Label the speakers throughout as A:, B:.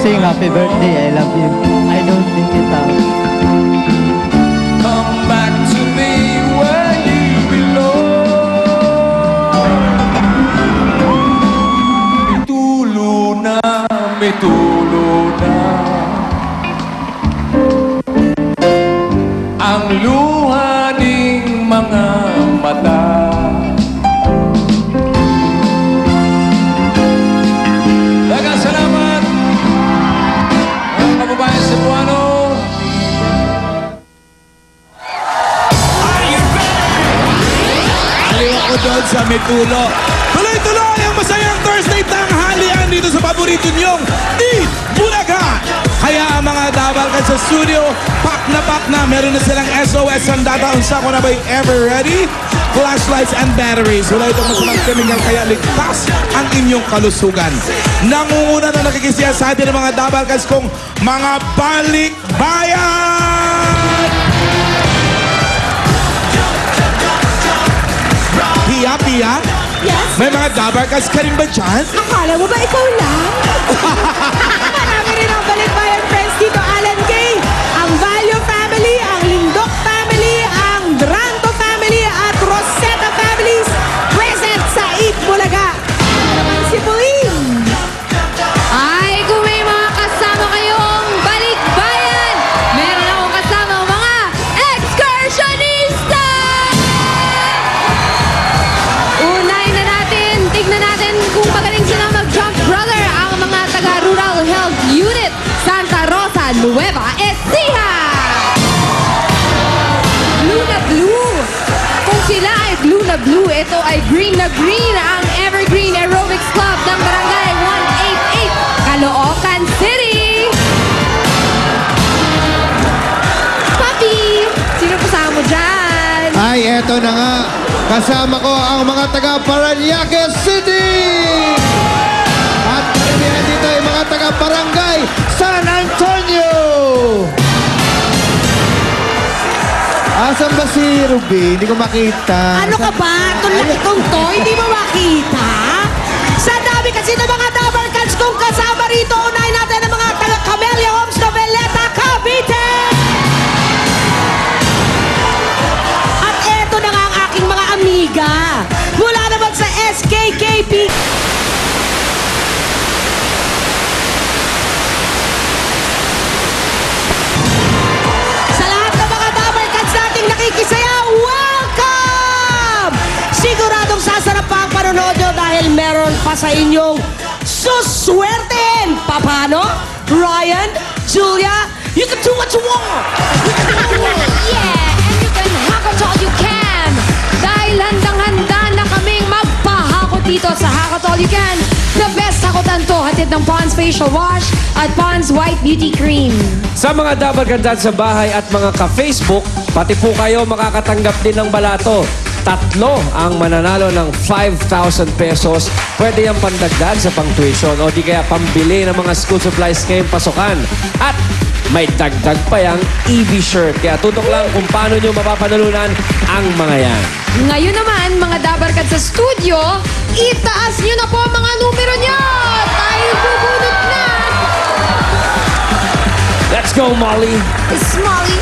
A: sing happy birthday, I love you. I don't think it out.
B: Come back to me where you belong. May tulo na ang luha ng mga mata. Dagang salamat mga kababayan Cebuano.
C: Aliwa ko doon sa Metulo. Tuloy-tuloy ang masayang Thursday tanghalian dito sa paborito niyong Di Bulaga. Kaya mga dabalkan sa studio, pak na meron na silang SOS ang data. Unsa ko na ba'y ever ready? Flashlights and batteries. Wala itong masamang chemical kaya ligtas ang inyong kalusugan. Nangunguna na nakikisiya sa atin ng mga dabalkans kong mga balikbayan! Pia?
D: Yes?
C: May mga dabarkas ka rin ba dyan?
D: Akala mo ba ikaw lang? Marami rin ang balikbayan friends dito, Alan Kay. Ang Valio family, ang Lindok family, ang Dranto family, at Rosetta families present sa Eat Bulaga. Si Pauline.
E: Ay, kung may mga kasama kayong balikbayan, meron akong kasama mga excursionista! Unahin na natin, tignan natin kung magaling sila mag-jump brother ang mga taga-Rural Health Unit, Santa Rosa, Nueva Ecija! Blue na blue! Kung sila ay blue na blue, ito ay green na green, ang Evergreen Aerobics Club ng Barangay 188, Caloocan City! Papi! Sino kasama mo dyan?
F: Ay, eto na nga. Kasama ko ang mga taga Parañaque City! At karamihan dito ay mga taga Barangay San Antonio! Asan ba si Ruby? Hindi ko makita.
D: Ano ka ba? Itong to, hindi mo makita? Sa dami kasi ng mga dabarkans kong kasama rito, unahin natin ang mga taga Camellia Homes na Veleta, Cavite! At eto na nga ang aking mga amiga. Mula naman sa SKKP. Sa lahat ng mga dabarkans nating nakikisaya, welcome! Siguradong sasarap pa ang panonood nyo dahil meron pa sa inyong suswerten! Paano? Ryan, Julia, you can do what you want!
E: Yeah, and you can hakot all you can. Dahil handang-handa na kaming magpahakot dito sa Hakot All You Can. The best hakotan to, hatid ng Pond's Facial Wash at Pond's White Beauty Cream.
G: Sa mga dabarkandan sa bahay at mga ka-Facebook, pati po kayo makakatanggap din ng balato. 3 ang mananalo ng 5,000 pesos. Pwede yung pandagdag sa pang-tuition o di kaya pambili ng mga school supplies ngayong pasukan. At may dagdag pa yung EV shirt. Kaya tutok lang kung paano nyo mapapanalunan ang mga yan.
E: Ngayon naman, mga dabarkad sa studio, itaas nyo na po ang mga numero nyo! Tayo bubunot na!
G: Let's go, Molly.
E: Smalley,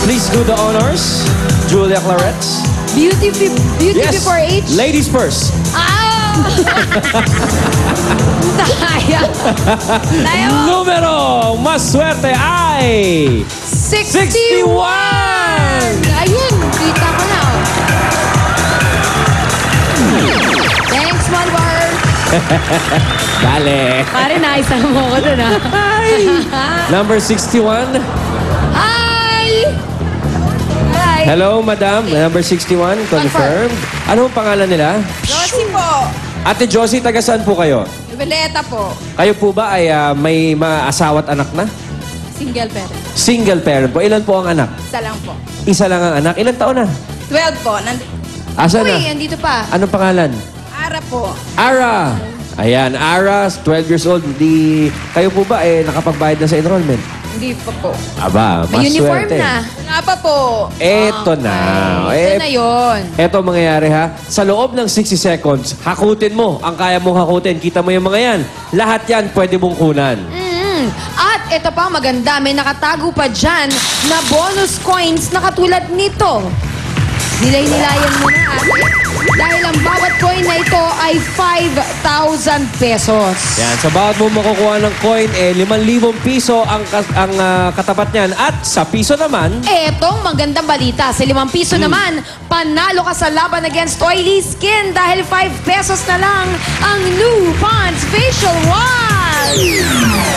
G: Please do the honors. Julia Clarets.
E: beauty before age.
G: Ladies first.
E: Ah! Tayo!
G: Numero mas swerte ay
E: 61! Ayun, kita ko na. Oh. Thanks, Malvar.
G: Dale.
E: Pare, naisa mo ko dun, ah.
G: Number 61.
E: Hi! Hi!
G: Hello, madam. Number 61, confirmed. Ano ang pangalan nila?
H: Josie po.
G: Ate Josie, taga saan po kayo?
H: Veleta po.
G: Kayo po ba ay may asawa at anak na?
H: Single parent.
G: Single parent po. Ilan po ang anak?
H: Isa lang po.
G: Isa lang ang anak. Ilan taon na?
H: 12 po.
G: Asan
E: Uy,
G: na?
E: andito pa.
G: Anong pangalan?
H: Ara po.
G: Ara. Ayan, Ara, 12 years old. Kayo po ba nakapagbayad na sa enrollment?
H: Hindi pa po.
G: Aba, mas
E: May uniform
G: swerte.
E: na.
H: Wala pa po.
G: Eto na.
E: Ito na yun.
G: Eto ang mangyayari ha. Sa loob ng 60 seconds, hakutin mo ang kaya mong hakutin. Kita mo yung mga yan. Lahat yan pwede mong kunan.
E: At ito pa maganda, may nakatago pa dyan na bonus coins na katulad nito. Nilay-nilayan mo na dahil ang bawat coin na ito ay 5,000 pesos.
G: Yan, sa bawat mo makukuha ng coin, 5,000 piso ang katapat niyan. At sa piso naman,
E: Etong magandang balita. Sa 5 piso naman, panalo ka sa laban against oily skin dahil 5 pesos na lang ang new Pond's Facial Wash.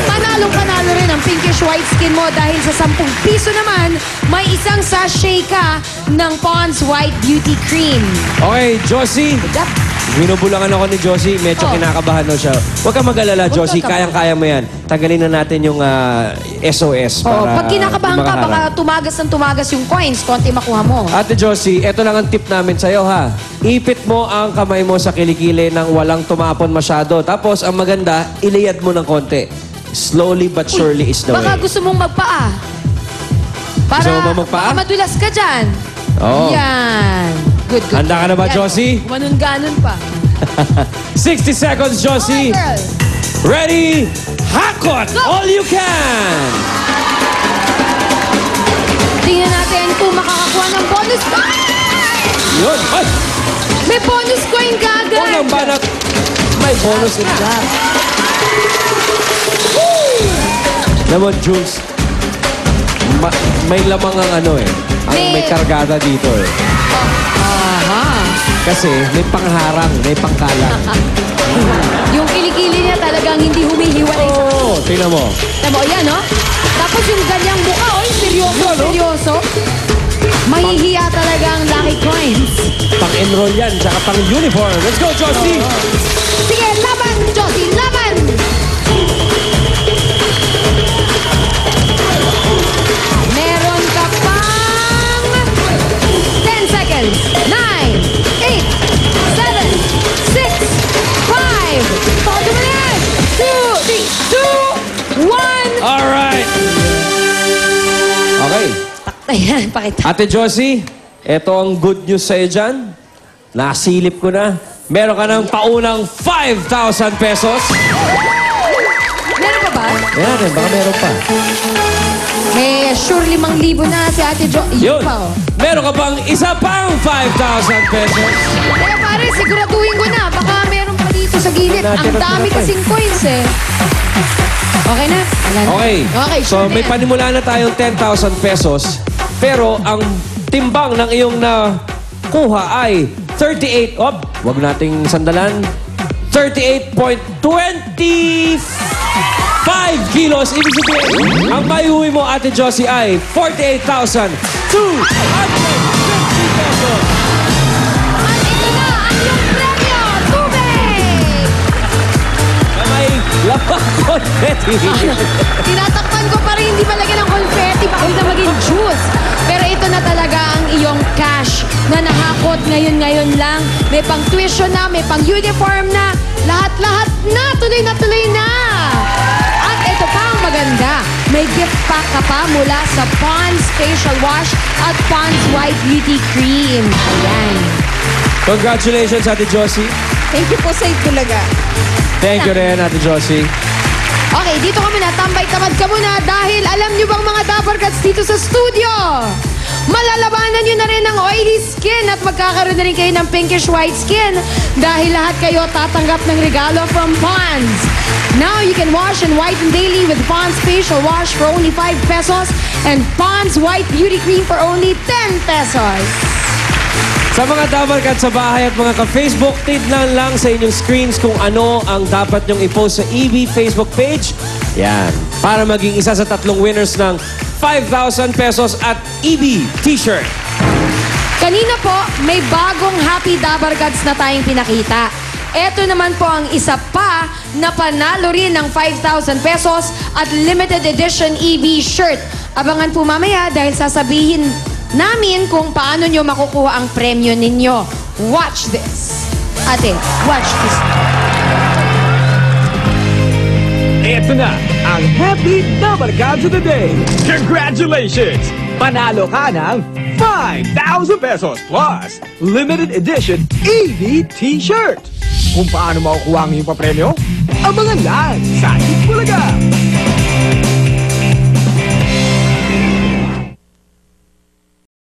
E: Panalo rin ang pinkish white skin mo dahil sa 10 piso naman, may isang sachet ka ng Pond's White Beauty Cream.
G: okay, Josie. Binubulangan ako ni Josie. Medyo kinakabahan na siya. Huwag ka mag-alala, Josie. Kayang-kaya mo yan. Tanggalin na natin yung SOS para
E: Pag kinakabahan ka, baka tumagas yung coins, konti makuha mo.
G: Ate Josie, ito lang ang tip namin sa'yo, ha? Ipit mo ang kamay mo sa kilikili nang walang tumapon masyado. Tapos, ang maganda, ilayad mo ng konti. Slowly but surely is the way.
E: Baka gusto mong magpaa.
G: Gusto mo ba magpaa?
E: Baka madulas ka dyan.
G: Oo.
E: Yan. Good.
G: Handa ka na ba,
E: Yan.
G: Josie?
E: Ganon pa.
G: 60 seconds, Josie.
E: Okay, girl.
G: Ready? Hakot! All you can!
E: Tingnan natin kung makakakuha ng bonus coin.
G: Yun! Ay!
E: May bonus coin ka agad.
G: Unang banat! May bonus in that. Naman, Jules, may lamang ang may kargada dito eh.
E: Aha.
G: Kasi may pangharang, may pangkalang.
E: Yung kilikili niya talagang hindi humihiwalay sa...
G: Oo, tingnan mo.
E: Tama, yan, no? Tapos yung ganyang mukha, seryoso. Mahihiya talaga ang Lucky Coins.
G: Pang-enroll yan, tsaka pang-uniform. Let's go, Josie!
E: Sige, laban, Josie, laban! Meron ka pang 10 seconds. 9, 8, 7, 6, 5, todo mo na yan! 2, 1.
G: Alright! Okay.
E: Ayan, pakita.
G: Ate Josie, eto ang good news sa'yo dyan. Nasilip ko na. Meron ka ng paunang 5,000 pesos.
E: Meron ka ba?
G: Ayan, baka meron pa.
E: Eh, sure 5,000 na si Ate Jo.
G: Yun.
E: Pa, oh.
G: Meron ka pang isa pang 5,000 pesos.
E: Kaya pare, siguraduhin ko na. Baka meron pa dito sa gilid.
G: Natin
E: Ang dami
G: natin.
E: kasing coins eh. Okay na?
G: Okay.
E: Okay,
G: So,
E: sure
G: may
E: na yan.
G: panimula na tayong 10,000 pesos. Pero ang timbang ng iyong nakuha ay 38. Wag nating sandalan. 38.25 kilos. Ibig sabihin, ang maiuwi mo, Ate Josie, ay 48,250 pesos.
E: At ito na ang iyong premyo, tubig!
G: Na may lapang confetti.
E: Tinatakpan ko pa rin, hindi malagyan ng confetti, baka na maging juice. Pero ito na talaga ang iyong cash na nahakot ngayon lang. May pang tuition na, may pang uniform na, lahat-lahat na, tuloy na. At ito pa ang maganda, may gift pack ka pa mula sa Pond's Facial Wash at Pond's White Beauty Cream. Ayan.
G: Congratulations, Ate Josie.
H: Thank you po sa Itbulaga.
G: Thank you rin, Ate Josie.
E: Okay, dito ka muna. Tambay-tamad ka muna dahil alam nyo bang mga Dabarkats dito sa studio? Malalabanan nyo na rin ang oily skin at magkakaroon na rin kayo ng pinkish white skin dahil lahat kayo tatanggap ng regalo from Pond's. Now you can wash and whiten daily with Pond's Facial Wash for only 5 pesos and Pond's White Beauty Cream for only 10 pesos.
G: Sa mga Dabarkats sa bahay at mga ka-Facebook, tignan lang sa inyong screens kung ano ang dapat nyong i-post sa EB Facebook page. Yan. Para maging isa sa 3 winners ng 5,000 pesos at EB t-shirt.
E: Kanina po, may bagong Happy Dabarkats na tayong pinakita. Ito naman po ang isa pa na panalo rin ng 5,000 pesos at limited edition EB shirt. Abangan po mamaya dahil sasabihin namin kung paano nyo makukuha ang premyo ninyo. Watch this. Ate, watch this.
I: Ito na ang Happy Dabarkats of the Day. Congratulations! Panalo ka ng 5,000 pesos plus limited edition EB t-shirt. Kung paano makukuha ang iyong papremyo, abangan lang sa Itbulaga.